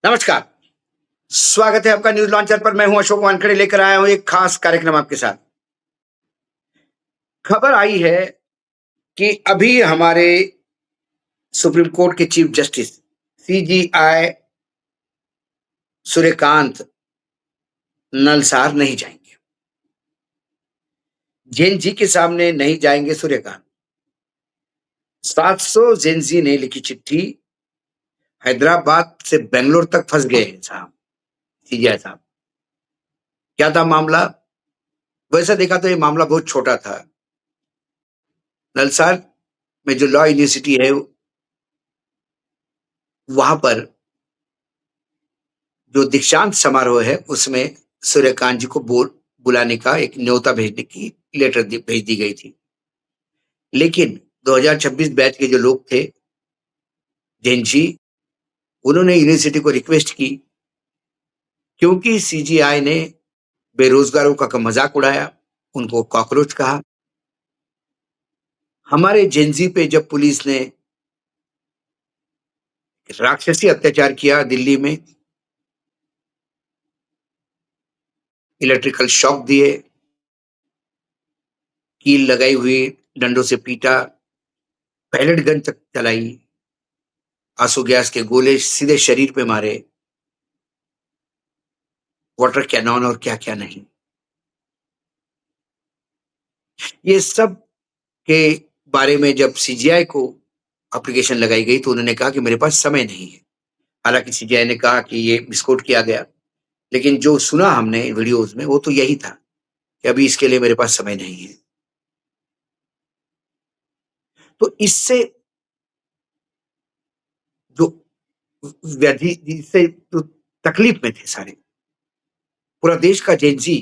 नमस्कार। स्वागत है आपका न्यूज़ लॉन्चर पर। मैं हूं अशोक वानखेड़े, लेकर आया हूं एक खास कार्यक्रम आपके साथ। खबर आई है कि अभी हमारे सुप्रीम कोर्ट के चीफ जस्टिस सीजीआई सूर्यकांत नलसार नहीं जाएंगे। जेन जी के सामने नहीं जाएंगे सूर्यकांत। 700 जेन जी ने लिखी चिट्ठी, हैदराबाद से बेंगलोर तक फंस गए हैं साहब, सीजीआई साहब। क्या था मामला? वैसा देखा तो ये मामला बहुत छोटा था। नलसार में जो लॉ यूनिवर्सिटी है, वहां पर जो दीक्षांत समारोह है, उसमें सूर्यकांत जी को बुलाने का एक न्योता भेजने की लेटर भेज दी गई थी। लेकिन 2026 बैच के जो लोग थे, जैन जी, उन्होंने यूनिवर्सिटी को रिक्वेस्ट की, क्योंकि सीजीआई ने बेरोजगारों का मजाक उड़ाया, उनको कॉकरोच कहा। हमारे जेनजी पे जब पुलिस ने राक्षसी अत्याचार किया दिल्ली में, इलेक्ट्रिकल शॉक दिए, कील लगाई हुई, डंडों से पीटा, पैलेट गन तक चलाई, आंसू गैस के गोले सीधे शरीर पे मारे, वाटर कैनन और क्या क्या नहीं। ये सब के बारे में जब सीजीआई को एप्लीकेशन लगाई गई तो उन्होंने कहा कि मेरे पास समय नहीं है। हालांकि सीजीआई ने कहा कि ये मिसकोट किया गया, लेकिन जो सुना हमने वीडियोस में वो तो यही था कि अभी इसके लिए मेरे पास समय नहीं है। तो इससे जो व्याधि, जिससे जो तकलीफ में थे सारे, पूरा देश का जेनजी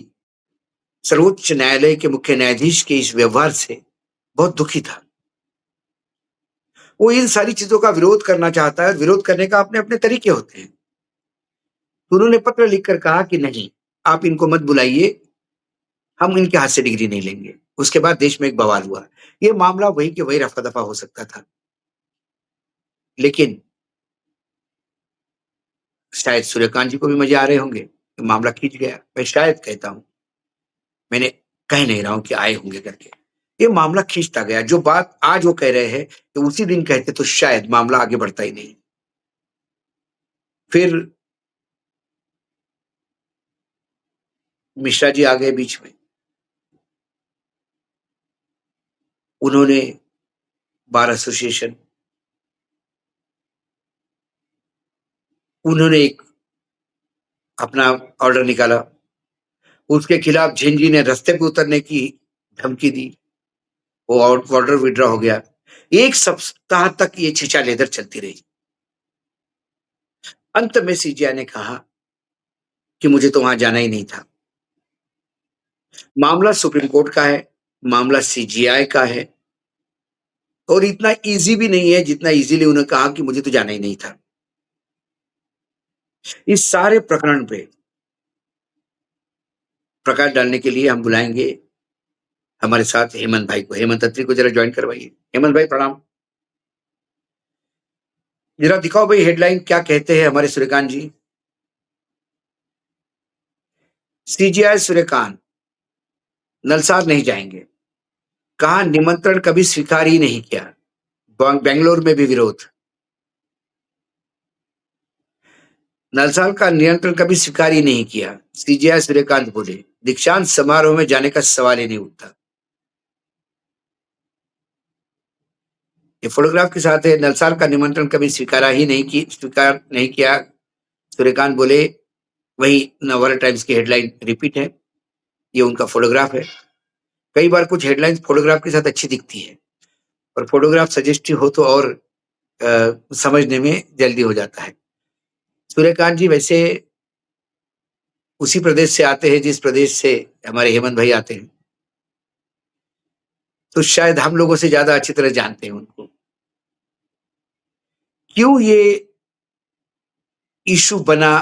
सर्वोच्च न्यायालय के मुख्य न्यायाधीश के इस व्यवहार से बहुत दुखी था। वो इन सारी चीजों का विरोध करना चाहता है, और विरोध करने का अपने अपने तरीके होते हैं। तो उन्होंने पत्र लिखकर कहा कि नहीं, आप इनको मत बुलाइए, हम इनके हाथ से डिग्री नहीं लेंगे। उसके बाद देश में एक बवाल हुआ। ये मामला वही के वही रफा दफा हो सकता था, लेकिन शायद सूर्यकांत जी को भी मजे आ रहे होंगे, मामला खींच गया। मैं शायद कहता हूं, मैंने कह नहीं रहा हूं कि आए होंगे करके। ये मामला खींचता गया। जो बात आज वो कह रहे हैं कि उसी दिन कहते तो शायद मामला आगे बढ़ता ही नहीं। फिर मिश्रा जी आ गए बीच में। उन्होंने बार एसोसिएशन, उन्होंने एक अपना ऑर्डर निकाला। उसके खिलाफ झिंझी ने रास्ते पे उतरने की धमकी दी। वो ऑर्डर विड्रॉ हो गया। एक सप्ताह तक ये छिछा लेदर चलती रही। अंत में सीजीआई ने कहा कि मुझे तो वहां जाना ही नहीं था। मामला सुप्रीम कोर्ट का है, मामला सीजीआई का है, और इतना इजी भी नहीं है जितना इजीली उन्होंने कहा कि मुझे तो जाना ही नहीं था। इस सारे प्रकरण पे प्रकाश डालने के लिए हम बुलाएंगे हमारे साथ हेमंत भाई को। हेमंत अत्री को जरा ज्वाइन करवाइए। हेमंत भाई प्रणाम। जरा दिखाओ भाई हेडलाइन क्या कहते हैं हमारे सूर्यकांत जी। सीजीआई सूर्यकांत नलसार नहीं जाएंगे, कहा निमंत्रण कभी स्वीकार ही नहीं किया। बेंगलोर में भी विरोध। नलसार का नियंत्रण कभी स्वीकार ही नहीं किया, सीजीआई सूर्यकांत बोले। दीक्षांत समारोह में जाने का सवाल ही नहीं उठता। ये फोटोग्राफ के साथ है। नलसार का निमंत्रण कभी स्वीकार नहीं किया, सूर्यकांत बोले। वही नवभारत टाइम्स की हेडलाइन रिपीट है। ये उनका फोटोग्राफ है। कई बार कुछ हेडलाइन फोटोग्राफ के साथ अच्छी दिखती है, और फोटोग्राफ सजेस्टिव हो तो और समझने में जल्दी हो जाता है। सूर्यकांत जी वैसे उसी प्रदेश से आते हैं जिस प्रदेश से हमारे हेमंत भाई आते हैं, तो शायद हम लोगों से ज्यादा अच्छी तरह जानते हैं उनको। क्यों ये इशू बना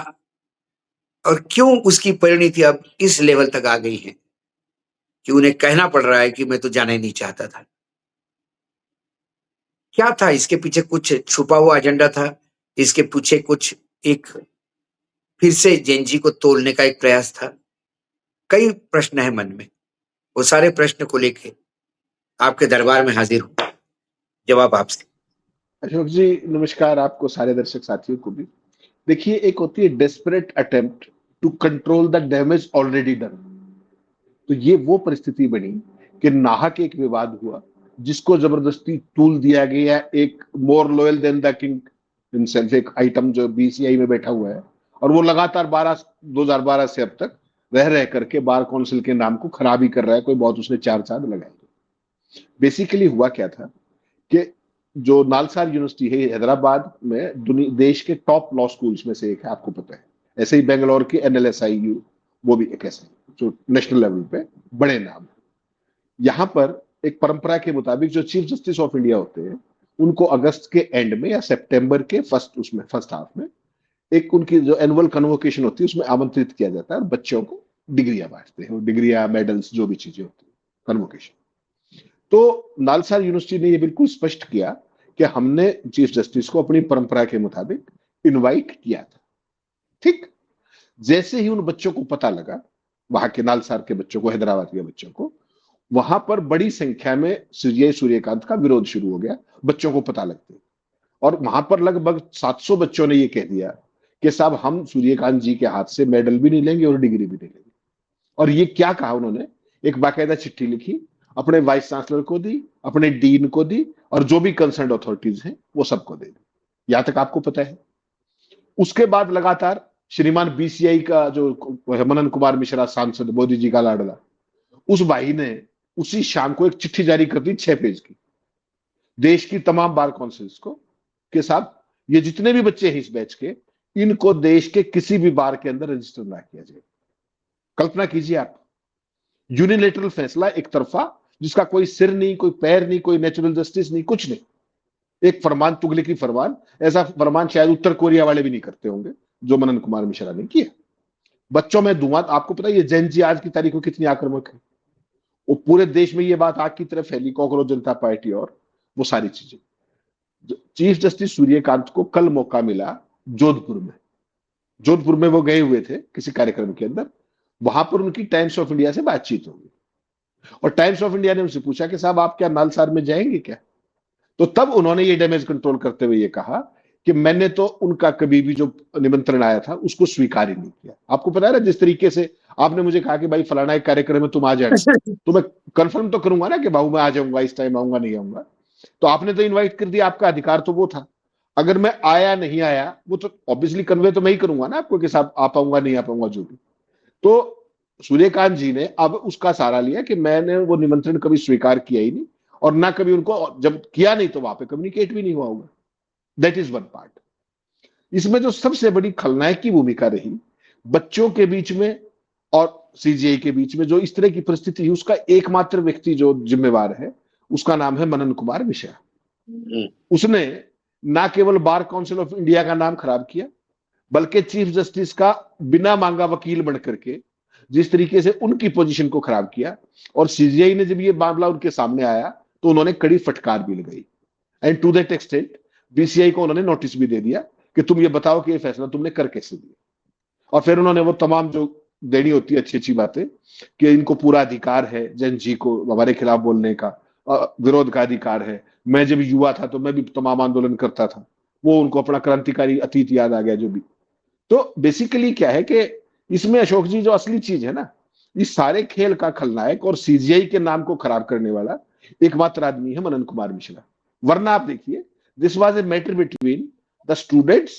और क्यों उसकी परिणति अब इस लेवल तक आ गई है कि उन्हें कहना पड़ रहा है कि मैं तो जाना ही नहीं चाहता था। क्या था इसके पीछे? कुछ छुपा हुआ एजेंडा था इसके पीछे, कुछ एक फिर से जेएनजी को तोड़ने का एक प्रयास था। कई प्रश्न है मन में, वो सारे प्रश्न को लेके आपके दरबार में हाजिर हूँ। जवाब आपसे। अशोक जी नमस्कार, आपको सारे दर्शक साथियों को भी। देखिए, एक होती है desperate attempt to control the damage already done. तो ये वो परिस्थिति बनी कि नाहक एक विवाद हुआ जिसको जबरदस्ती तूल दिया गया, एक more loyal than the king himself, एक आइटम जो बीसीआई में बैठा हुआ है और वो लगातार 2012 से अब तक रह करके बार काउंसिल के नाम को खराब ही कर रहा है। कोई बहुत उसने चार चांद लगाए। बेसिकली हुआ क्या था कि जो नालसार यूनिवर्सिटी है हैदराबाद में देश के टॉप लॉ स्कूल्स में से एक है, आपको पता है। ऐसे ही बेंगलोर की एनएलएसआईयू वो भी एक ऐसा जो नेशनल लेवल पे बड़े नाम है। यहां पर एक परंपरा के मुताबिक जो चीफ जस्टिस ऑफ इंडिया होते हैं उनको अगस्त के एंड में या सितंबर के फर्स्ट हाफ में एक उनकी जो एनुअल कन्वोकेशन होती है उसमें आमंत्रित किया जाता है और बच्चों को डिग्रियां बांटते हैं, डिग्रियां मेडल्स जो भी चीजें होती है कन्वोकेशन। तो नालसार यूनिवर्सिटी ने यह बिल्कुल स्पष्ट किया कि हमने चीफ जस्टिस को अपनी परंपरा के मुताबिक इनवाइट किया था। ठीक, जैसे ही उन बच्चों को पता लगा, वहां के नालसार के बच्चों को, हैदराबाद के बच्चों को, वहां पर बड़ी संख्या में सीजीआई सूर्यकांत का विरोध शुरू हो गया बच्चों को पता लगते। और वहां पर लगभग 700 बच्चों ने यह कह दिया कि साहब हम सूर्यकांत जी के हाथ से मेडल भी नहीं लेंगे और डिग्री भी नहीं लेंगे। और ये क्या कहा उन्होंने, एक बाकायदा चिट्ठी लिखी, अपने वाइस चांसलर को दी, अपने डीन को दी और जो भी कंसर्न अथॉरिटीज हैं वो सबको दे दी। यहां तक आपको पता है। उसके बाद लगातार श्रीमान बीसीआई का जो मनन कुमार मिश्रा सांसद, मोदी जी का लाडला, उस भाई ने उसी शाम को एक चिट्ठी जारी कर दी 6 पेज की देश की तमाम बार काउंसिल्स को के साथ, ये जितने भी बच्चे हैं इस बैच के, इनको देश के किसी भी बार के अंदर रजिस्टर ना किया जाए। कल्पना कीजिए आप, यूनिलेटरल फैसला एक तरफा, जिसका कोई सिर नहीं, कोई पैर नहीं, कोई नेचुरल जस्टिस नहीं, कुछ नहीं, एक फरमान, तुगलकी फरमान। ऐसा फरमान शायद उत्तर कोरिया वाले भी नहीं करते होंगे जो मनन कुमार मिश्रा ने किया। बच्चों में धुआं। आपको पता है ये जेएनजी आज की तारीख में कितनी आक्रामक है। वो पूरे देश में ये बात आग की तरफ फैली, कॉकरोच जनता पार्टी और वो सारी चीजें। चीफ जस्टिस सूर्यकांत को कल मौका मिला जोधपुर में। जोधपुर में वो गए हुए थे किसी कार्यक्रम के अंदर, वहां पर उनकी टाइम्स ऑफ इंडिया से बातचीत होगी और टाइम्स ऑफ इंडिया ने उनसे पूछा कि साहब आप क्या नालसार में जाएंगे क्या। तो तब उन्होंने ये डैमेज कंट्रोल करते हुए ये कहा कि मैंने तो उनका कभी भी जो निमंत्रण आया था उसको स्वीकार ही नहीं किया। आपको पता है ना, जिस तरीके से आपने मुझे कहा कि भाई फलाना एक कार्यक्रम में तुम आ जाना, तो मैं कंफर्म तो करूंगा ना कि बाबू मैं आ जाऊंगा, इस टाइम आऊंगा नहीं आऊंगा। तो आपने तो इन्वाइट कर दिया, आपका अधिकार तो वो था। अगर मैं आया नहीं आया वो तो ऑब्वियसली कन्वे तो मैं ही करूंगा ना आपको कि साहब आ पाऊंगा नहीं आ पाऊंगा जो भी। तो सूर्यकांत जी ने अब उसका सहारा लिया कि मैंने वो निमंत्रण कभी स्वीकार किया ही नहीं और ना कभी उनको, जब किया नहीं तो वहां पे कम्युनिकेट भी नहीं हुआ होगा। That is one part. इसमें जो सबसे बड़ी खलनायक की भूमिका रही बच्चों के बीच में और सीजीआई के बीच में, जो इस तरह की परिस्थिति है, उसका एकमात्र व्यक्ति जो जिम्मेवार है उसका नाम है मनन कुमार मिश्रा। उसने ना केवल बार काउंसिल ऑफ इंडिया का नाम खराब किया, बल्कि चीफ जस्टिस का बिना मांगा वकील बनकर के जिस तरीके से उनकी पोजीशन को खराब किया। और सीजीआई ने जब ये मामला उनके सामने आया तो उन्होंने कड़ी फटकार भी लगाई and to that extent BCI को उन्होंने नोटिस भी दे दिया कि तुम ये बताओ कि ये फैसला तुमने कर कैसे दिया। और फिर उन्होंने वो तमाम जो देनी होती है अच्छी अच्छी बातें कि इनको पूरा अधिकार है जेएनजी को हमारे खिलाफ बोलने का, विरोध का अधिकार है। मैं जब युवा था तो मैं भी तमाम आंदोलन करता था, वो उनको अपना क्रांतिकारी अतीत याद आ गया जो भी। तो बेसिकली क्या है कि इसमें अशोक जी जो असली चीज है ना, इस सारे खेल का खलनायक और सीजीआई के नाम को खराब करने वाला एकमात्र आदमी है मनन कुमार मिश्रा। वरना आप देखिए, this was a matter between the students,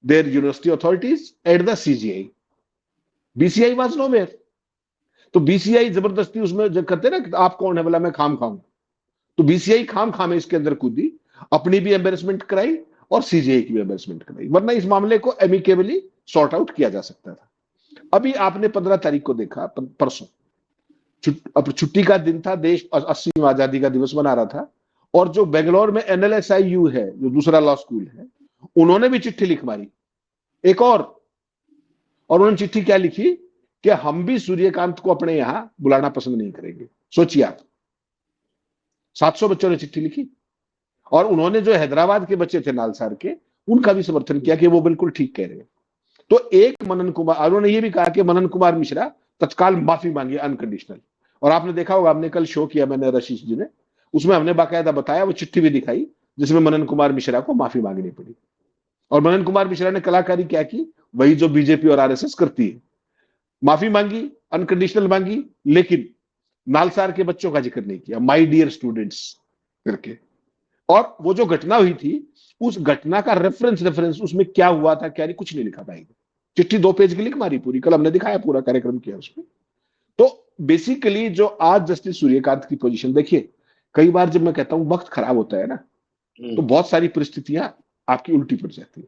their university authorities and the CJI. BCI was nowhere. तो बीसीआई जबरदस्ती उसमें जब करते ना कि आप कौन है बोला मैं खाम खाऊं, तो बीसीआई खाम खाम इसके अंदर कूदी, अपनी भी एम्बेरसमेंट कराई और सीजीआई की भी एम्बेरसमेंट कराई। वरना इस मामले को एमिकेबली सॉर्ट आउट किया जा सकता था। अभी आपने 15 तारीख को देखा, परसों अब छुट्टी का दिन था, देश 80वीं आजादी का दिवस मना रहा था और जो बेंगलोर में एनएलएसआईयू है, जो दूसरा लॉ स्कूल है, उन्होंने भी चिट्ठी लिख मारी एक और उन्होंने चिट्ठी क्या लिखी कि हम भी सूर्यकांत को अपने यहां बुलाना पसंद नहीं करेंगे। सोचिए आप, 700 बच्चों ने चिट्ठी लिखी और उन्होंने जो हैदराबाद के बच्चे थे नालसार के, उनका भी समर्थन किया कि वो बिल्कुल ठीक कह रहे हैं। तो एक मनन कुमार, उन्होंने ये भी कहा कि मनन कुमार मिश्रा तत्काल माफी मांगी अनकंडीशनल। और आपने देखा होगा, हमने कल शो किया मैंने रशीश जी ने, उसमें हमने बाकायदा बताया, वो चिट्ठी भी दिखाई जिसमें मनन कुमार मिश्रा को माफी मांगनी पड़ी। और मनन कुमार मिश्रा ने कलाकारी क्या की, वही जो बीजेपी और आरएसएस करती है, माफी मांगी, अनकंडीशनल मांगी, लेकिन नालसार के बच्चों का जिक्र नहीं किया, माय डियर स्टूडेंट्स करके। और वो जो घटना हुई थी, उस घटना का रेफरेंस उसमें क्या हुआ था क्या नहीं, कुछ नहीं लिखा भाई। चिट्ठी 2 पेज की लिख मारी पूरी, कल हमने दिखाया, पूरा कार्यक्रम किया उसमें। तो बेसिकली जो आज जस्टिस सूर्यकांत की पोजीशन देखिए, कई बार जब मैं कहता हूं वक्त खराब होता है ना, तो बहुत सारी परिस्थितियां आपकी उल्टी पड़ जाती है।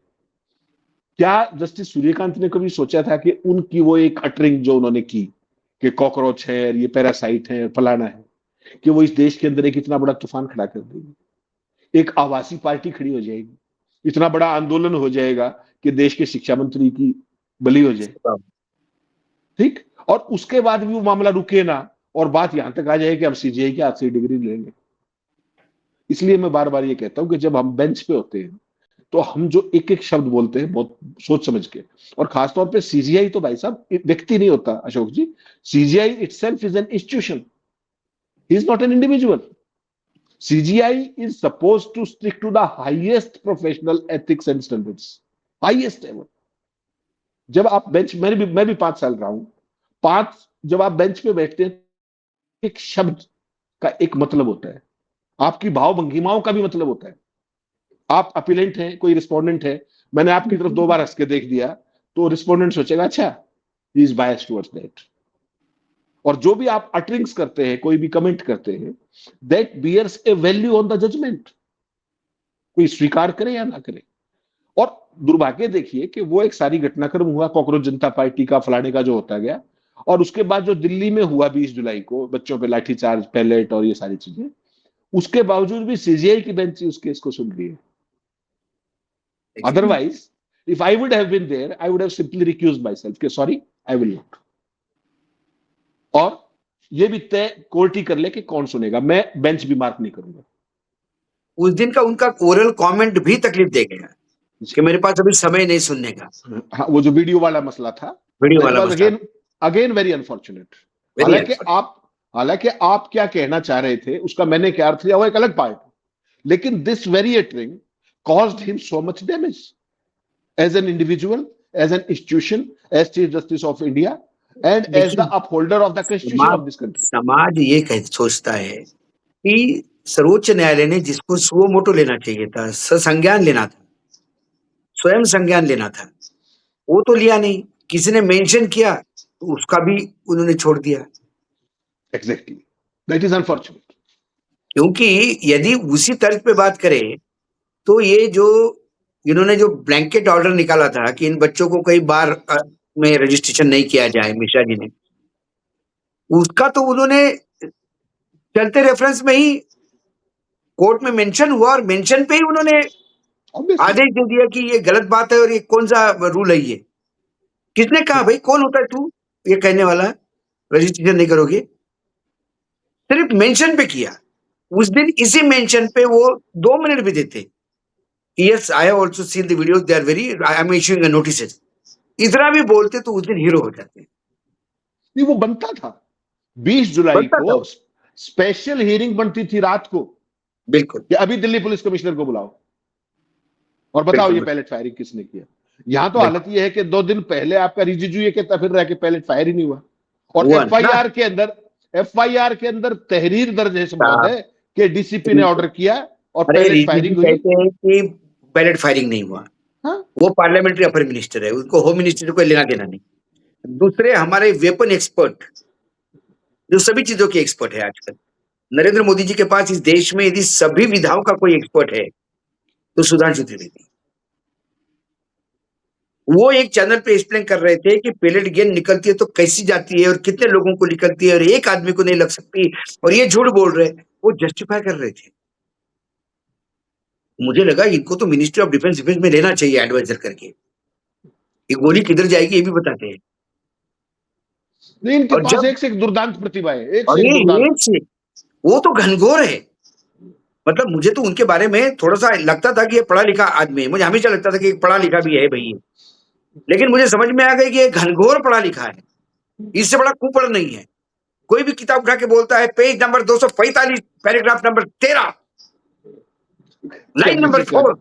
क्या जस्टिस सूर्यकांत ने कभी सोचा था कि उनकी वो एक अटरिंग जो उन्होंने की कि कॉकरोच है, ये पैरासाइट है, फलाना है, कि वो इस देश के अंदर एक इतना बड़ा तूफान खड़ा कर देगी, एक आवासी पार्टी खड़ी हो जाएगी, इतना बड़ा आंदोलन हो जाएगा कि देश के शिक्षा मंत्री की बलि हो जाए, ठीक, और उसके बाद भी वो मामला रुके ना, और बात यहां तक आ जाए कि हम सीजीआई के हाथ से डिग्री लेंगे। इसलिए मैं बार बार ये कहता हूं कि जब हम बेंच पे होते हैं तो हम जो एक एक शब्द बोलते हैं बहुत सोच समझ के, और खासतौर पे सीजीआई तो भाई साहब व्यक्ति नहीं होता Ashok ji, CJI itself is an institution, he is not an individual. CJI is suppose to stick to the highest professional ethics and standards, highest ever. जब आप बेंच, मैं भी 5 साल रहा हूं, 5, जब आप बेंच पे बैठते हैं, एक शब्द का एक मतलब होता है, आपकी भाव भंगिमाओं का भी मतलब होता है। आप अपीलेंट हैं, कोई रिस्पोंडेंट है, मैंने आपकी तरफ 2 बार हंस के देख दिया, तो रिस्पोंडेंट सोचेगा अच्छा he is biased towards that. और जो भी आप अटरिंग्स करते हैं, कोई भी कमेंट करते हैं, that bears a value on the judgement, कोई स्वीकार करे या ना करे। और दुर्भाग्य देखिए कि वो एक सारी घटनाक्रम हुआ, कॉकरोच जनता पार्टी का, फलाने का जो होता गया, और उसके बाद जो दिल्ली में हुआ 20 जुलाई को, बच्चों पे लाठीचार्ज, पैलेट और ये सारी चीजें, उसके बावजूद भी सीजीआई की बेंच उस केस को सुन रही है। Otherwise, if I would have been there, I would have simply recused myself कि sorry, I will not. और ये भी तय कोर्ट ही कर ले कि कौन सुनेगा, मैं बेंच भी मार्क नहीं करूंगा। उस दिन का उनका कोरल कमेंट भी तकलीफ दे गया कि मेरे पास अभी समय नहीं सुनने का। हाँ, वो जो वीडियो वाला मसला था, वीडियो that वाला was मसला, again very unfortunate। वेरी हालांकि आप क्या कहना चाह रहे थे, उसका मैंने क्या अर्थ लिया, वो एक अलग पार्ट, लेकिन this very uttering caused him so much damage as an individual, as an institution, as Chief Justice of India, and as the upholder of the Constitution of this country. समाज ये सोचता है कि सर्वोच्च न्यायालय ने जिसको सुओ मोटो लेना चाहिए था, संज्ञान लेना था, स्वयं संज्ञान लेना था, वो तो लिया नहीं, किसी ने मेंशन किया तो उसका भी उन्होंने छोड़ दिया। Exactly, that is unfortunate. क्योंकि यदि उसी तर्ज पे बात करें तो ये जो इन्होंने जो ब्लैंकेट ऑर्डर निकाला था कि इन बच्चों को कई बार में रजिस्ट्रेशन नहीं किया जाए, मिश्रा जी ने, उसका तो उन्होंने चलते रेफरेंस में ही कोर्ट में मेंशन हुआ, और मेंशन पे ही उन्होंने आदेश दे दिया कि ये गलत बात है और ये कौन सा रूल है। ये किसने कहा भाई, कौन होता है तू ये कहने वाला रजिस्ट्रेशन नहीं करोगे? सिर्फ मेंशन पे किया। उस दिन इसी मेंशन पे वो 2 मिनट भी देते, yes I have also seen the videos, they are very, I am issuing a notices, इतना भी बोलते तो उस दिन हीरो हो जाते। नहीं, वो बनता था 20 जुलाई को स्पेशल हियरिंग बनती थी रात को, बिल्कुल, कि अभी दिल्ली पुलिस कमिश्नर को बुलाओ और बताओ ये पैलेट फायरिंग किसने किया। यहां तो हालत ये है कि 2 दिन पहले आपका रिजिजू ये कहता फिर रहा कि पैलेट फायर ही नहीं हुआ, और एफआईआर के अंदर तहरीर दर्ज है, इस बात है कि डीसीपी ने ऑर्डर किया और पैलेट फायरिंग हुई। कहते हैं कि पैलेट फायरिंग नहीं हुआ। हाँ? वो पार्लियामेंट्री अफेयर मिनिस्टर है, उसको होम मिनिस्टर को लेना देना नहीं। दूसरे हमारे वेपन एक्सपर्ट, जो सभी चीजों के एक्सपर्ट है आजकल, नरेंद्र मोदी जी के पास इस देश में यदि सभी विधाओं का कोई एक्सपर्ट है तो सुधांशु त्रिवेदी। वो एक चैनल पे एक्सप्लेन कर रहे थे कि पैलेट गन निकलती है तो कैसी जाती है और कितने लोगों को निकलती है और एक आदमी को नहीं लग सकती, और ये झूठ बोल रहे, वो जस्टिफाई कर रहे थे। मुझे लगा इनको तो मिनिस्ट्री ऑफ डिफेंस में लेना चाहिए एडवाइजर करके, ये गोली किधर जाएगी ये भी बताते हैं। नहीं, इनके पास एक से एक दुर्दांत प्रतिभा है, एक से एक दुर्दांत। वो तो घनघोर है। मतलब मुझे तो उनके बारे में थोड़ा सा लगता था कि ये पढ़ा लिखा आदमी है, मुझे हमेशा लगता था कि पढ़ा लिखा भी है भाई, लेकिन मुझे समझ में आ गई कि ये घनघोर पढ़ा लिखा है, इससे बड़ा कुपढ़ नहीं है। कोई भी किताब उठा के बोलता है page number 245 paragraph number 13 line जल्दी नंबर से क्या 4।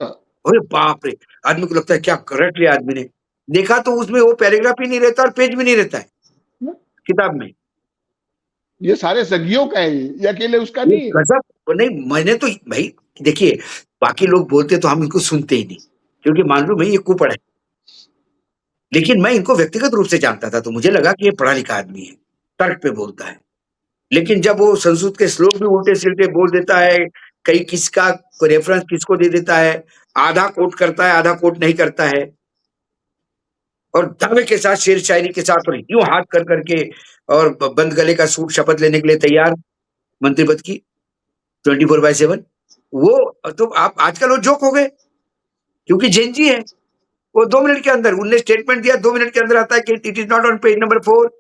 हाँ, अरे बाप रे! आदमी को लगता है क्या करंट लिया आदमी ने। देखा तो उसमें वो पैराग्राफ ही नहीं रहता और पेज भी नहीं रहता है किताब में। ये सारे सगियों का है, ये अकेले उसका ये नहीं है। गजब। नहीं मैंने तो भाई देखिए, बाकी लोग बोलते तो हम इनको सुनते ही नहीं, क्योंकि मालूम है ये कुपढ़ है। लेकिन मैं इनको व्यक्तिगत रूप से जानता था, तो मुझे लगा कि ये पढ़ा लिखा आदमी है, तर्क पे बोलता है। लेकिन जब वो संस्कृत के श्लोक भी उल्टे-सीधे बोल देता है, कहीं किसका रेफरेंस किसको दे देता है, आधा कोट करता है, आधा कोट नहीं करता है, और दावे के साथ, शेर शायरी के साथ और यूँ हाथ कर करके और बंद गले का सूट शपथ लेने के लिए तैयार मंत्री पद की 24/7। वो तो आप आजकल वो जोक हो गए, क्योंकि जेन जी है। वो 2 मिनट के अंदर उनने स्टेटमेंट दिया, 2 मिनट के अंदर आता है कि it is not on page number 4,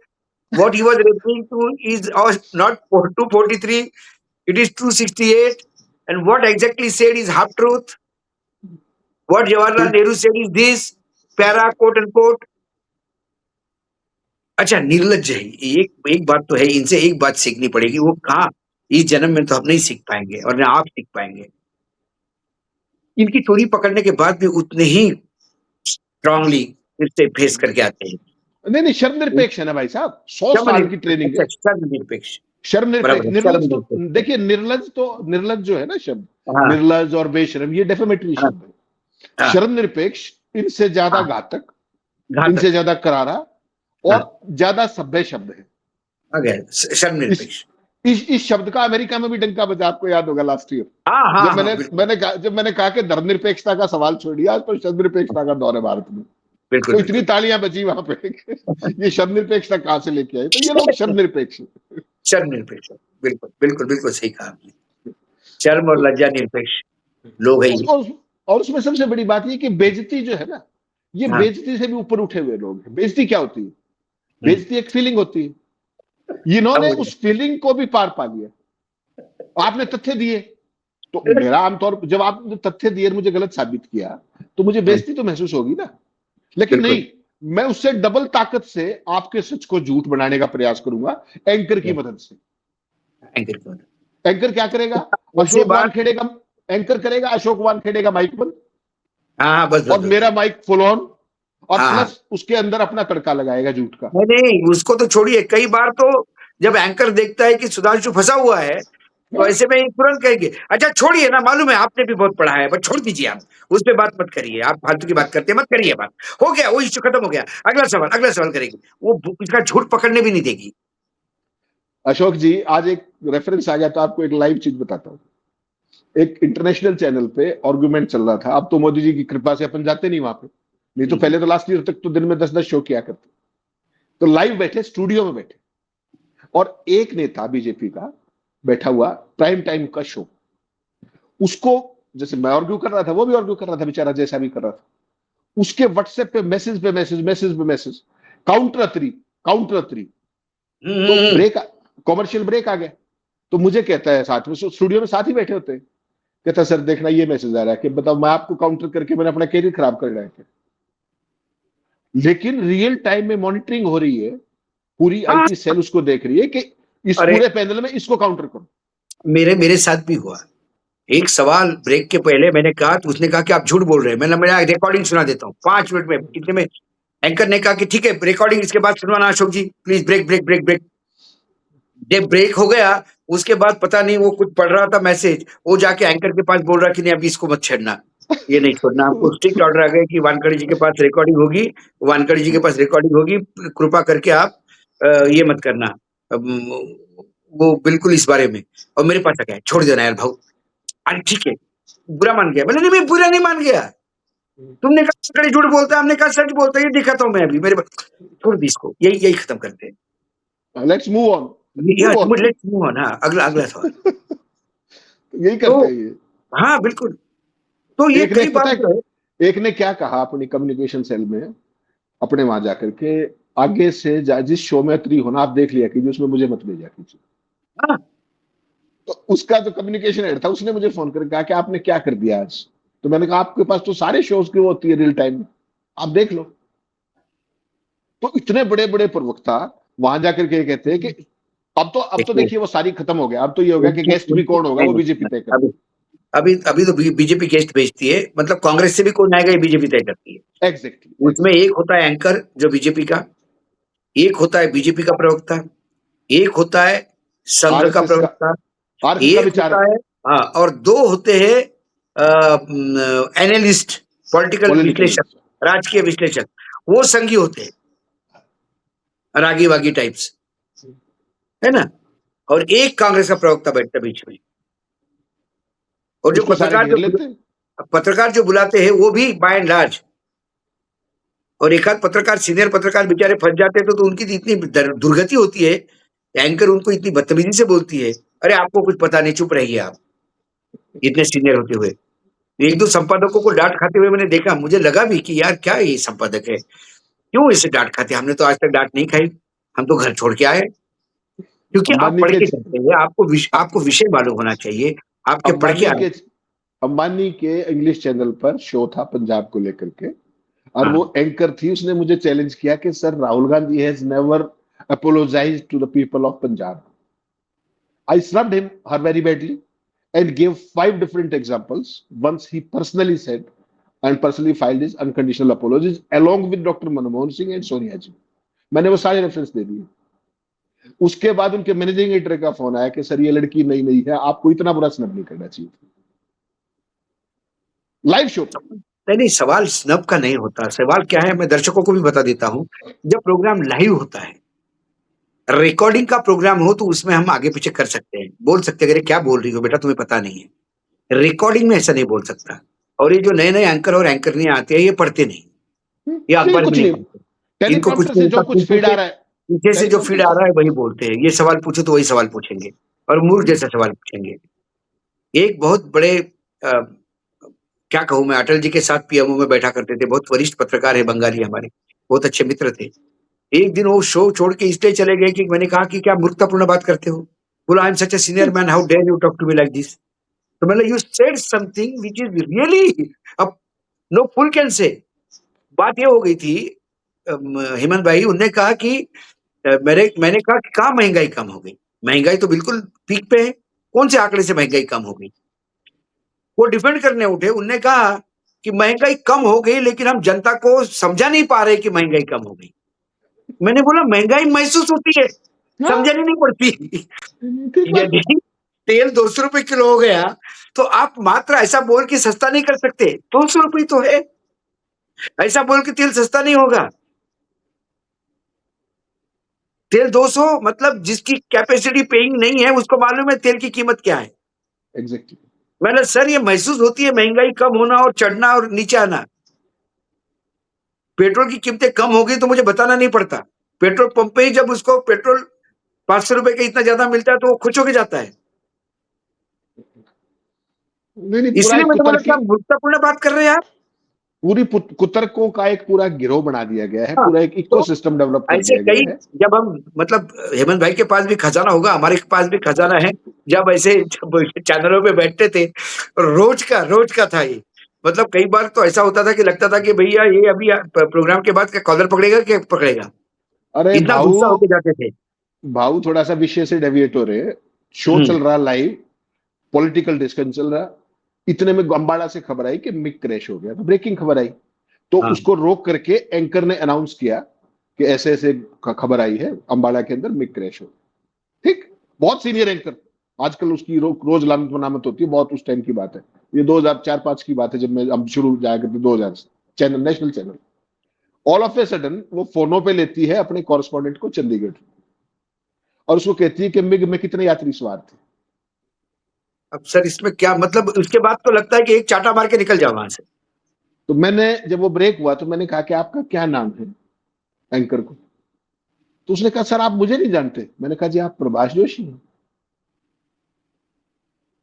what he was referring two is not 243, it is 268, and what exactly said is half truth. What Jawaharlal उल्ट Nehru said is this, para quote unquote. अच्छा निर्लज्ज है। एक एक बात तो है, इनसे एक बात सीखनी पड़ेगी, वो कहा इस जन्म में तो हम नहीं सीख पाएंगे और ना आप सीख पाएंगे। इनकी चोरी पकड़ने के बाद भी उतने ही स्ट्रांगली फिर से फेस करके आते हैं। नहीं नहीं, शर्मनिरपेक्ष है ना भाई साहब, 100 साल की शर्मनिरपेक्ष, ट्रेनिंग अच्छा है। शर्मनिरपेक्ष, शर्मनिरपेक्ष, बराबर है, निर्लज तो शर्मनिरपेक्ष। देखिए, निर्लज जो है ना शब्द, हाँ, निर्लज और बेशर्म, ये डेफेमेटरी हाँ, शब्द है। हाँ, शर्मनिरपेक्ष इनसे ज्यादा हाँ, घातक, घातक, इनसे ज्यादा करारा हाँ, और ज्यादा सभ्य शब्द है। आ गया इस शर्मनिरपेक्ष। इस शब्द का अमेरिका में भी डंका बजा, आपको याद होगा लास्ट ईयर, हाँ, हाँ, जब हाँ, बिल्कुल, मैंने कहा कि धर्मनिरपेक्षता का सवाल छोड़िए, आज पर शब्दनिरपेक्षता का दौर है भारत में। बिल्कुल, तो इतनी बिल्कुल। तालियां बची वहां पे ये शब्दनिरपेक्षता कहां से लेके आए, तो ये लोग शब्दनिरपेक्ष हैं। शर्मनिरपेक्ष, बिल्कुल, बिल्कुल, बिल्कुल सही कहा आपने। शर्म और तो लज्जा निरपेक्ष लोग है और, ये। और, और उसमें सबसे बड़ी बात ये कि बेइज्जती जो है ना, ये हाँ, बेइज्जती से भी ऊपर उठे हुए लोग हैं। बेइज्जती क्या होती है? हुँ, बेइज्जती एक फीलिंग होती है, अब इन्होंने हो उस फीलिंग को भी पार पा लिया। आपने तथ्य दिए, तो गया। मेरा आमतौर पर जब आपने तथ्य दिए और मुझे गलत साबित किया, तो मुझे हुँ, बेइज्जती तो महसूस होगी ना। लेकिन बिल्कुल, नहीं, मैं उससे डबल ताकत से आपके सच को झूठ बनाने का प्रयास करूंगा, एंकर की हुँ, मदद से। एंकर कौन? एंकर क्या करेगा? ऐसे अशोक बात। वानखेड़े का एंकर करेगा, अशोक वानखेड़े का माइक बंद हाँ, हाँ, बस, बस, और बस, मेरा बस। माइक फुल ऑन, और हाँ, हाँ। प्लस उसके अंदर अपना तड़का लगाएगा झूठ का। नहीं, नहीं, उसको तो छोड़िए, कई बार तो जब एंकर देखता है कि सुधांशु फँसा हुआ है, तो हाँ? ऐसे में तुरंत कहेंगे, अच्छा छोड़िए ना, मालूम है आपने भी बहुत पढ़ा है, बस छोड़ दीजिए आप, उस पे बात मत करिए, आप फालतू की बात करते हैं, मत करिए बात। हो गया, वो इश्यू खत्म हो गया, अगला सवाल करेगी। वो इसका झूठ पकड़ने भी नहीं देगी। अशोक जी, आज एक रेफरेंस आ गया, तो आपको एक लाइव चीज बताता हूँ। एक इंटरनेशनल चैनल पे आर्गुमेंट चल रहा था। अब तो मोदी जी की कृपा से अपन जाते नहीं वहां पे, नहीं तो हुँ, पहले तो लास्ट ईयर तक तो दिन में 10-10 शो किया करते। तो लाइव बैठे, स्टूडियो में बैठे, और एक नेता बीजेपी का बैठा हुआ, प्राइम टाइम का शो, उसको, जैसे मैं आर्ग्यू कर रहा था वो भी आर्ग्यू कर रहा था, बेचारा जैसा भी कर रहा था, उसके व्हाट्सएप पे मैसेज पे मैसेज, मैसेज पे message, counter three, counter three. हुँ, तो हुँ, हुँ। ब्रेक, कॉमर्शियल ब्रेक आ गया। तो मुझे कहता है, साथ में स्टूडियो में साथ ही बैठे होते हैं, कहता है, सर देखना ये मैसेज आ रहा है कि बताओ, मैं आपको काउंटर करके मैंने अपना कैरियर खराब कर रहा है। लेकिन रियल टाइम में मॉनिटरिंग हो रही है, पूरी हाँ, आईटी सेल उसको देख रही है कि इस अरे पूरे पैनल में इसको काउंटर करो। मेरे मेरे साथ भी हुआ। एक सवाल ब्रेक के पहले मैंने कहा, तो उसने कहा कि आप झूठ बोल रहे हैं। मैंने मेरा रिकॉर्डिंग सुना देता हूँ 5 मिनट में। इतने में एंकर ने कहा कि ठीक है, रिकॉर्डिंग इसके बाद सुनवाना Ashok ji, please break break break break. जब ब्रेक हो गया, उसके बाद पता नहीं वो कुछ पढ़ रहा था मैसेज, वो जाके एंकर के पास बोल रहा कि नहीं अभी इसको मत छेड़ना, ये नहीं छोड़ना, हमको स्ट्रिक्ट ऑर्डर आ गया कि वानखड़े जी के पास रिकॉर्डिंग होगी, वानखड़े जी के पास रिकॉर्डिंग होगी, कृपा करके आप ये मत करना। वो बिल्कुल इस बारे में। और मेरे पास आ गया, छोड़ देना यार भाऊ। अरे ठीक है, बुरा मान गया। बोले नहीं, मैं बुरा नहीं मान गया, तुमने कहा कड़ी झूठ बोलता है, हमने कहा सच बोलता है, ये दिखाता हूँ मैं अभी मेरे छोड़ दी इसको, यही यही खत्म करते हैं। Let's move on, move on. Let's move on. हाँ, अगला अगला सवाल। यही तो करते हैं ये। हाँ बिल्कुल। तो ये एक ने कई पता बार है, जो है। एक ने क्या कहा अपनी कम्युनिकेशन सेल में, अपने वहां जाकर के, आगे से जिस शो में फ्री होना आप देख लिया कीजिए, उसमें मुझे मत भेजा कीजिए। हाँ, तो उसका जो कम्युनिकेशन हेड था, उसने मुझे फोन करके कहा कि आपने क्या कर दिया आज। तो मैंने कहा, आपके पास तो सारे शोज की वो होती है रियल टाइम में। आप देख लो। तो इतने बड़े बड़े प्रवक्ता वहां जाकर के कहते हैं कि अब तो देखिए देखिए वो सारी खत्म हो गया, अब तो ये हो गया कि उनकी गेस्ट भी उनकी कौन होगा, नहीं वो नहीं, बीजेपी तय अभी करेगी। अभी अभी तो बीजेपी गेस्ट भेजती है, मतलब कांग्रेस से भी कौन आएगा ये बीजेपी तय करती है। एग्जैक्टली उसमें एग्जैक्टली। एक होता है एंकर जो बीजेपी का, एक होता है बीजेपी का प्रवक्ता, एक होता है संघ का आरएसएस का, प्रवक्ता, आरएसएस का एक होता विचारक, है, हाँ, और दो होते हैं एनालिस्ट, पॉलिटिकल पॉलिटिकल विश्लेषक, राजकीय विश्लेषक, वो संघी होते हैं, रागी वागी टाइप्स, है ना। और एक कांग्रेस का प्रवक्ता बैठता है बीच में, और जो उसको सारे घेर लेते हैं। पत्रकार जो बुलाते हैं वो भी बाय एंड लार्ज, और एक आध पत्रकार, सीनियर पत्रकार बेचारे फंस जाते हैं तो उनकी इतनी दुर्गति होती है, एंकर उनको इतनी बदतमीजी से बोलती है, अरे आपको कुछ पता नहीं, चुप रहिए आप, इतने सीनियर होते हुए। एक दो संपादकों को डांट खाते हुए मैंने देखा, मुझे लगा भी कि यार क्या ये संपादक है, क्यों इसे डांट खाते, हमने तो आज तक डांट नहीं खाई, हम तो घर छोड़ के आए। क्योंकि आप अंबानी पढ़ के के जाते हैं, आपको विषय मालूम होना चाहिए, आपके पढ़ के अंबानी आना। के अंबानी के इंग्लिश चैनल पर शो था पंजाब को लेकर के, और हाँ, वो एंकर थी, उसने मुझे चैलेंज किया कि sir Rahul Gandhi has never apologized to the people of Punjab. I snubbed her very badly and gave 5 different examples. Once he personally said and personally filed his unconditional apologies along with Dr. Manmohan Singh and Sonia Ji. मैंने वो सारे reference दे दिए। उसके बाद उनके managing editor का phone आया कि सर ये लड़की नई नई है, आपको इतना बुरा स्नब नहीं करना चाहिए। लाइव शो पे। नहीं नहीं, सवाल स्नब का नहीं होता, सवाल क्या है मैं दर्शकों को भी बता देता हूँ। जब प्रोग्राम लाइव होता है, रिकॉर्डिंग का प्रोग्राम हो तो उसमें हम आगे पीछे कर सकते हैं, बोल सकते हैं अरे क्या बोल रही हो बेटा, तुम्हें पता नहीं है। रिकॉर्डिंग में ऐसा नहीं बोल सकता। और ये जो नए नए एंकर और एंकर नहीं आते हैं, ये पढ़ते नहीं, ये नहीं अखबार भी कुछ नहीं नहीं, पढ़ते, इनको कुछ टेलीप्रॉम्प्टर नहीं से होता, जो कुछ फीड आ रहा है, पीछे से जो टेलीप्रॉम्प्टर फीड आ से। रहा है वही बोलते हैं, ये सवाल पूछो तो वही सवाल पूछेंगे, और मूर्ख जैसा सवाल पूछेंगे। एक बहुत बड़े क्या कहूं मैं, अटल जी के साथ पीएमओ में बैठा करते थे, बहुत वरिष्ठ पत्रकार है बंगाली हमारे, बहुत अच्छे मित्र थे। एक दिन वो शो छोड़ के इसलिए चले गए कि मैंने कहा कि क्या मूर्खतापूर्ण बात करते हो। बोला I am such a senior man, how dare you talk to me like this. तो मैंने you said something which is really up no fool can say. बात ये हो गई थी, हेमंत भाई, उनने कहा कि मैंने कहा कि कहाँ महंगाई कम हो गई, महंगाई तो बिल्कुल पीक पे है, कौन से आंकड़े से महंगाई कम हो गई। वो डिफेंड करने उठे, उनने कहा कि महंगाई कम हो गई लेकिन हम जनता को समझा नहीं पा रहे कि महंगाई कम हो गई। मैंने बोला महंगाई महसूस होती है, हाँ, समझानी नहीं पड़ती। ठीक बात है। यदि तेल 200 रुपए किलो हो गया तो आप मात्र ऐसा बोल के सस्ता नहीं कर सकते, 200 रुपए तो है, ऐसा बोल के तेल सस्ता नहीं होगा। तेल 200 मतलब जिसकी कैपेसिटी पेइंग नहीं है उसको मालूम है तेल की कीमत क्या है। एग्जैक्टली। मैंने सर ये महसूस होती है महंगाई कम होना और चढ़ना और नीचे आना। पेट्रोल की कीमतें कम हो गई तो मुझे बताना नहीं पड़ता, पेट्रोल पंप पे ही जब उसको पेट्रोल 500 रुपए का इतना ज्यादा मिलता है तो वो खुश होके जाता है। नहीं नहीं, पूरा इसलिए एक मैंने बोला कुतर्की, क्या मूर्खतापूर्ण बात कर रहे हैं आप। पूरी कुतर्कों का एक पूरा गिरोह बना दिया गया है, हाँ, पूरा एक तो इकोसिस्टम डेवलप कर ऐसे दिया गया कई, है। जब हम मतलब हेमंत भाई के पास भी खजाना होगा, हमारे पास भी खजाना है, जब ऐसे जब चैनलों पे बैठते थे, रोज का था ये। मतलब कई बार तो ऐसा होता था कि लगता था कि भैया ये अभी प्रोग्राम के बाद क्या कॉलर पकड़ेगा क्या पकड़ेगा, अरे इतना भाऊ, गुस्सा होके जाते थे। भाऊ थोड़ा सा विषय से डेविएट हो रहे हैं। शो हम्म। चल रहा लाइव, पॉलिटिकल डिस्कशन चल रहा, इतने में अम्बाड़ा से खबर आई कि मिग क्रैश हो गया, तो ब्रेकिंग खबर आई, तो हाँ, उसको रोक करके एंकर ने अनाउंस किया कि ऐसे ऐसे खबर आई है, अम्बाड़ा के अंदर मिग क्रैश हो। ठीक, बहुत सीनियर एंकर, आजकल उसकी रोज लानत मनामत होती है, बहुत उस टाइम की बात है, ये 2004-5 की बात है, जब मैं हम शुरू जाया करते 2000 से, channel, national channel. All of a sudden वो फोनों पे लेती है अपने कॉरेस्पॉन्डेंट को चंडीगढ़, और उसको कहती है कि मिग में कितने यात्री सवार थे। अब सर इसमें क्या मतलब, उसके बाद तो लगता है कि एक चाटा मार के निकल जाओ वहां से। तो मैंने, जब वो ब्रेक हुआ तो मैंने कहा कि आपका क्या नाम है एंकर को, तो उसने कहा सर आप मुझे नहीं जानते। मैंने कहा जी आप प्रभाष जोशी हैं।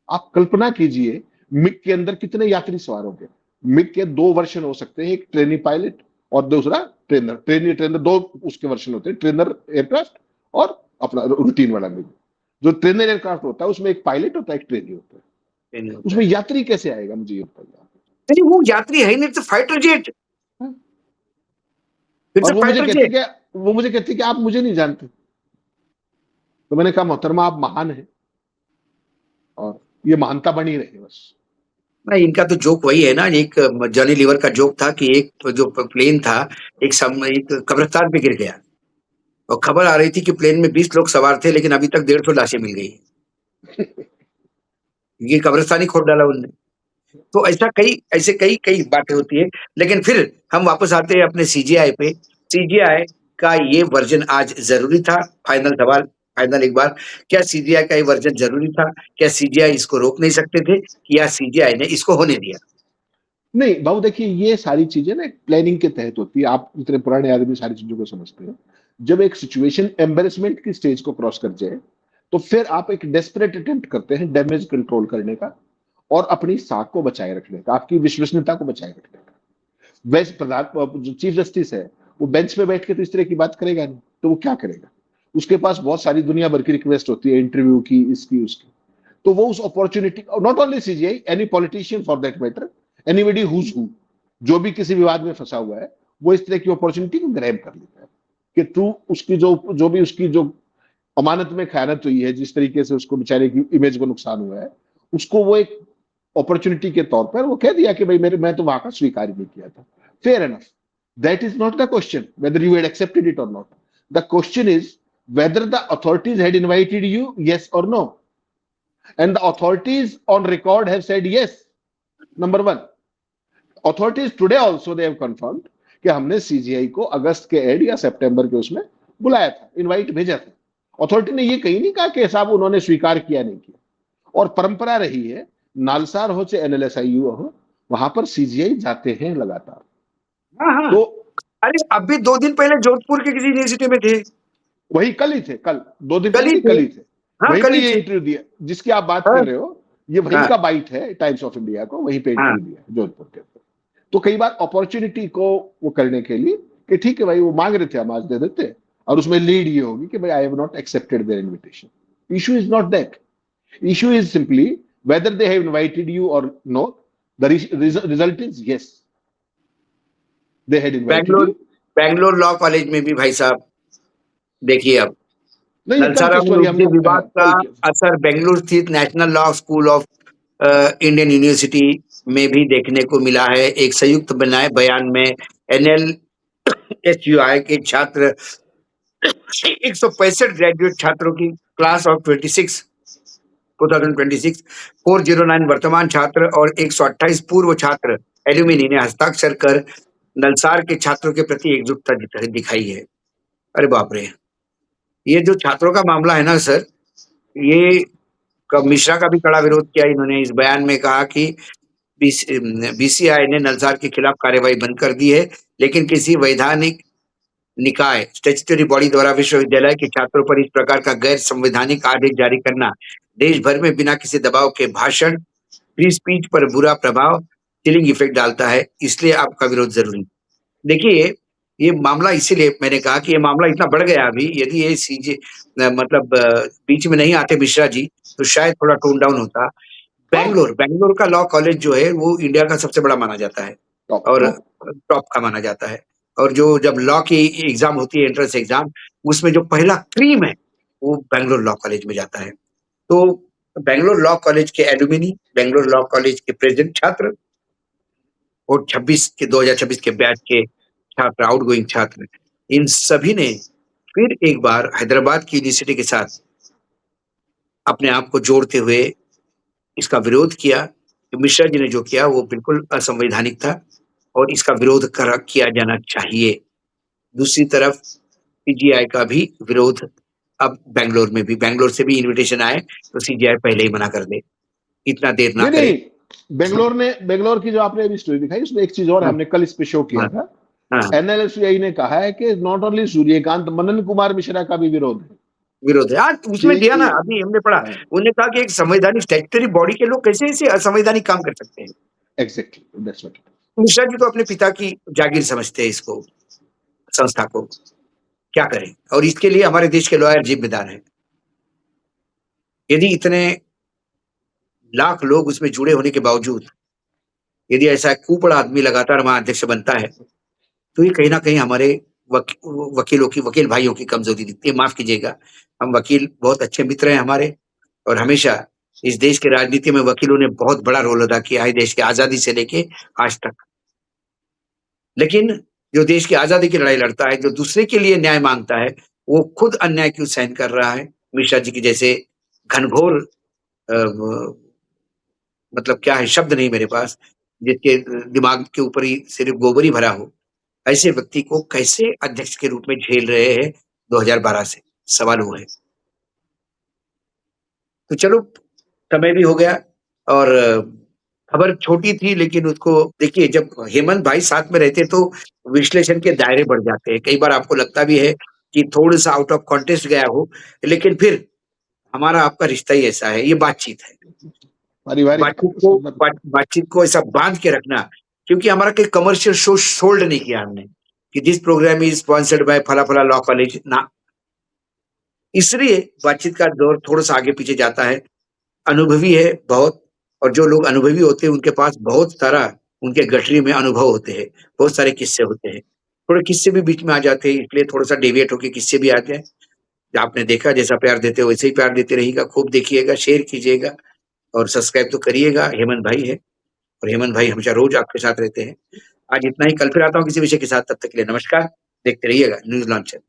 आप कल्पना कीजिए मिग के अंदर कितने यात्री सवार होंगे। मिग के 2 वर्जन हो सकते हैं, एक ट्रेनी पायलट और दूसरा ट्रेनर, ट्रेनी ट्रेनर, दो उसके वर्जन होते हैं, ट्रेनर एयरक्राफ्ट और अपना रूटीन वाला मिग। जो ट्रेनर एयरक्राफ्ट होता है उसमें एक पायलट होता है, एक ट्रेनी होता है। ये नहीं होता उसमें है, यात्री कैसे आएगा, मुझे ये बताइए। नहीं वो यात्री है ही नहीं, तो फाइटर जेट। हाँ? फिर और से फाइटर थे। वो मुझे कहती कि आप मुझे नहीं जानते। तो मैंने कहा मोहतरमा आप महान हैं और ये महानता बनी रहे बस। नहीं, इनका तो जोक वही है ना, एक जॉनी लीवर का जोक था कि एक जो प्लेन था, एक कब्रिस्तान पे गिर गया और खबर आ रही थी कि प्लेन में 20 लोग सवार थे, लेकिन अभी तक 150 लाशें मिल गई। ये कब्रिस्तान ही खोद डाला उनने। तो ऐसे कई कई बातें होती है। लेकिन फिर हम वापस आते हैं अपने सीजीआई पे। सीजीआई का ये वर्जन आज जरूरी था? फाइनल सवाल, फाइनल एक बार, क्या सीजीआई का ये वर्जन जरूरी था? क्या सीजीआई इसको रोक नहीं सकते थे, या सीजीआई ने इसको होने दिया? नहीं बाबू देखिए, ये सारी चीजें ना एक प्लानिंग के तहत होती है। आप इतने पुराने आदमी सारी चीजों को समझते हैं। जब एक सिचुएशन एम्बेरसमेंट की स्टेज को क्रॉस कर जाए, तो फिर आप एक डेस्परेट अटेम्प्ट करते हैं डैमेज कंट्रोल करने का और अपनी साख को बचाए रखने का, आपकी विश्वसनीयता को बचाए रखने का। वैसे प्रधान जो चीफ जस्टिस है, वो बेंच पे बैठ के तो इस तरह की बात करेगा नहीं, तो वो क्या करेगा? उसके पास बहुत सारी दुनिया भर की रिक्वेस्ट होती है, इंटरव्यू की, इसकी उसकी। तो वो उस opportunity, not only CJI, any politician for that matter, anybody whose who, जो भी किसी विवाद में फंसा हुआ है, वो इस तरह की अपॉर्चुनिटी को ग्रैब कर लेता है कि तू उसकी जो भी उसकी जो अमानत में खयानत हुई है, जिस तरीके से उसको बेचारे की इमेज को नुकसान हुआ है, उसको वो एक अपॉर्चुनिटी के तौर पर वो कह दिया कि भाई मैं तो वहां का स्वीकार ही नहीं किया था। Fair enough, that is not the question whether you had accepted it or not. The question is whether the authorities had invited you, yes or no, and the authorities on record have said yes. Number one, authorities today also they have confirmed कि हमने CGI को अगस्त के and या सितंबर के उसमें बुलाया था, invite भेजा था। अथॉरिटी ने ये कहीं नहीं कहा कि साहब उन्होंने स्वीकार किया नहीं किया। और परंपरा रही है, नालसार हो चाहे एनएलएसआईयू हो, वहां पर सीजीआई जाते हैं लगातार। हाँ हाँ। तो अरे अभी 2 दिन पहले जोधपुर के किसी यूनिवर्सिटी में थे। वही कल ही थे, कल 2 दिन कल पहले ही नहीं, थे। कल ही थे। हाँ, वहीं कल पे ही ये थे। इंटरव्यू दिया जिसकी आप बात कर हाँ रहे हो। ये वहीं हाँ का बाइट है टाइम्स ऑफ इंडिया को, वहीं पे हाँ। इंटरव्यू दिया है जोधपुर के अंदर। तो कई बार अपॉर्चुनिटी को वो करने के लिए कि ठीक है भाई वो मांग रहे थे, हम आज दे देते हैं। और उसमें लीड ये होगी कि भाई I have not accepted their invitation. Issue is not that. Issue is simply whether they have invited you or no. The result is yes, they had invited Bangalore you. Bangalore law college में भी भाई साहब, देखिए अब नहीं, ये कल नलसारा की में स्टोरी उपजे हमको विवाद का कल की। असर बेंगलुरु स्थित national law school of Indian university में भी देखने को मिला है। एक संयुक्त बनाए बयान में एनएलएसयूआई के छात्र 165 ग्रेजुएट छात्रों की क्लास ऑफ 2026 409 वर्तमान छात्र और 128 पूर्व छात्र एल्यूमिनी ने हस्ताक्षर कर नलसार के छात्रों के प्रति एकजुटता दिखाई है। अरे बाप रे! ये जो छात्रों का मामला है ना सर, ये मिश्रा का भी कड़ा विरोध किया इन्होंने। इस बयान में कहा कि बीसीआई ने नलसार के खिलाफ कार्यवाही बंद कर दी है, लेकिन किसी वैधानिक निकाय स्टेचुटरी बॉडी द्वारा विश्वविद्यालय के छात्रों पर इस प्रकार का गैर संवैधानिक आदेश जारी करना देश भर में बिना किसी दबाव के भाषण, फ्री स्पीच पर बुरा प्रभाव, चिलिंग इफेक्ट डालता है। इसलिए आपका विरोध जरूरी। देखिए, ये मामला इसीलिए मैंने कहा कि ये मामला इतना बढ़ गया अभी, यदि ये मतलब बीच में नहीं आते मिश्रा जी, तो शायद थोड़ा टोन डाउन होता। हाँ, बैंगलोर का लॉ कॉलेज जो है वो इंडिया का सबसे बड़ा माना जाता है टॉप और टॉप। टॉप का माना जाता है। और जो जब लॉ की एग्जाम होती है, एंट्रेंस एग्जाम, उसमें जो पहला क्रीम है वो बैंगलोर लॉ कॉलेज में जाता है। तो बैंगलोर लॉ कॉलेज के एलुमिनी, बैंगलोर लॉ कॉलेज के प्रेजेंट छात्र और 2026 के बैच के छात्र, आउटगोइंग छात्र, इन सभी ने फिर एक बार हैदराबाद की यूनिवर्सिटी के साथ अपने आप को जोड़ते हुए इसका विरोध किया कि मिश्रा जी ने जो किया वो बिल्कुल असंवैधानिक था और इसका विरोध किया जाना चाहिए। दूसरी तरफ सीजीआई का भी विरोध अब बैंगलोर से भी इनविटेशन आए तो सीजीआई पहले ही मना कर दे, इतना देर ना नहीं करे। नहीं, बेंगलोर की जो आपने अभी स्टोरी दिखाई, उसमें एक चीज और हाँ हमने कल इस पे शो किया हाँ था। हाँ। एनएलएसयूआई ने कहा है कि नॉट ओनली सूर्यकांत, मनन कुमार मिश्रा का भी विरोध है विरोध है आज उसमें दिया ना, कि अभी हमने पढ़ा। उन्होंने कहा कि एक संवैधानिक स्टैट्यूटरी बॉडी के लोग कैसे ऐसे असंवैधानिक काम कर सकते हैं। Exactly that's what. Mishra ji तो अपने पिता की जागीर समझते हैं इसको, संस्था को। क्या करें, और इसके लिए हमारे देश के लॉयर जिम्मेदार हैं। यदि इतने लाख लोग उसमें जुड़े होने के बावजूद यदि ऐसा कुपड़ा आदमी लगातार वहां अध्यक्ष बनता है, तो ये कहीं ना कहीं हमारे वकील भाइयों की कमजोरी दिखती है, माफ कीजिएगा। हम वकील बहुत अच्छे मित्र हैं हमारे, और हमेशा इस देश की राजनीति में वकीलों ने बहुत बड़ा रोल अदा किया है, देश की आजादी से लेके आज तक। लेकिन जो देश की आजादी की लड़ाई लड़ता है, जो दूसरे के लिए न्याय मांगता है, वो खुद अन्याय क्यों सहन कर रहा है? मिश्रा जी की जैसे घनघोर मतलब क्या है, शब्द नहीं मेरे पास, जिसके दिमाग के ऊपर ही सिर्फ गोबर ही भरा हो, ऐसे व्यक्ति को कैसे अध्यक्ष के रूप में झेल रहे हैं 2012 से? सवाल वो है। तो चलो, समय भी हो गया, और खबर छोटी थी लेकिन उसको देखिए, जब हेमंत भाई साथ में रहते तो विश्लेषण के दायरे बढ़ जाते हैं। कई बार आपको लगता भी है कि थोड़ा-सा आउट ऑफ कॉन्टेक्स्ट गया हो, लेकिन फिर हमारा आपका रिश्ता ही ऐसा है, ये बातचीत है। पारिवारिक संबंध। बातचीत को ऐसा बांध के रखना, क्योंकि हमारा कोई कमर्शियल शो सोल्ड नहीं किया हमने कि this programme is sponsored by फला फला लॉ कॉलेज ना। इसलिए बातचीत का दौर थोड़ा सा आगे पीछे जाता है। अनुभवी है बहुत, और जो लोग अनुभवी होते हैं उनके पास बहुत सारा, उनके गठरी में अनुभव होते हैं, बहुत सारे किस्से होते हैं। थोड़े किस्से भी बीच में आ जाते हैं, इसलिए थोड़ा सा डेविएट होके किस्से भी आते हैं। आपने देखा, जैसा प्यार देते हो वैसे ही प्यार देते रहिएगा, खूब देखिएगा, शेयर कीजिएगा, और सब्सक्राइब तो करिएगा। हेमंत भाई है, और हेमंत भाई हमेशा रोज आपके साथ रहते हैं। आज इतना ही, कल फिर आता हूँ किसी विषय के साथ, तब तक के लिए नमस्कार। देखते रहिएगा न्यूज़ लॉन्चर।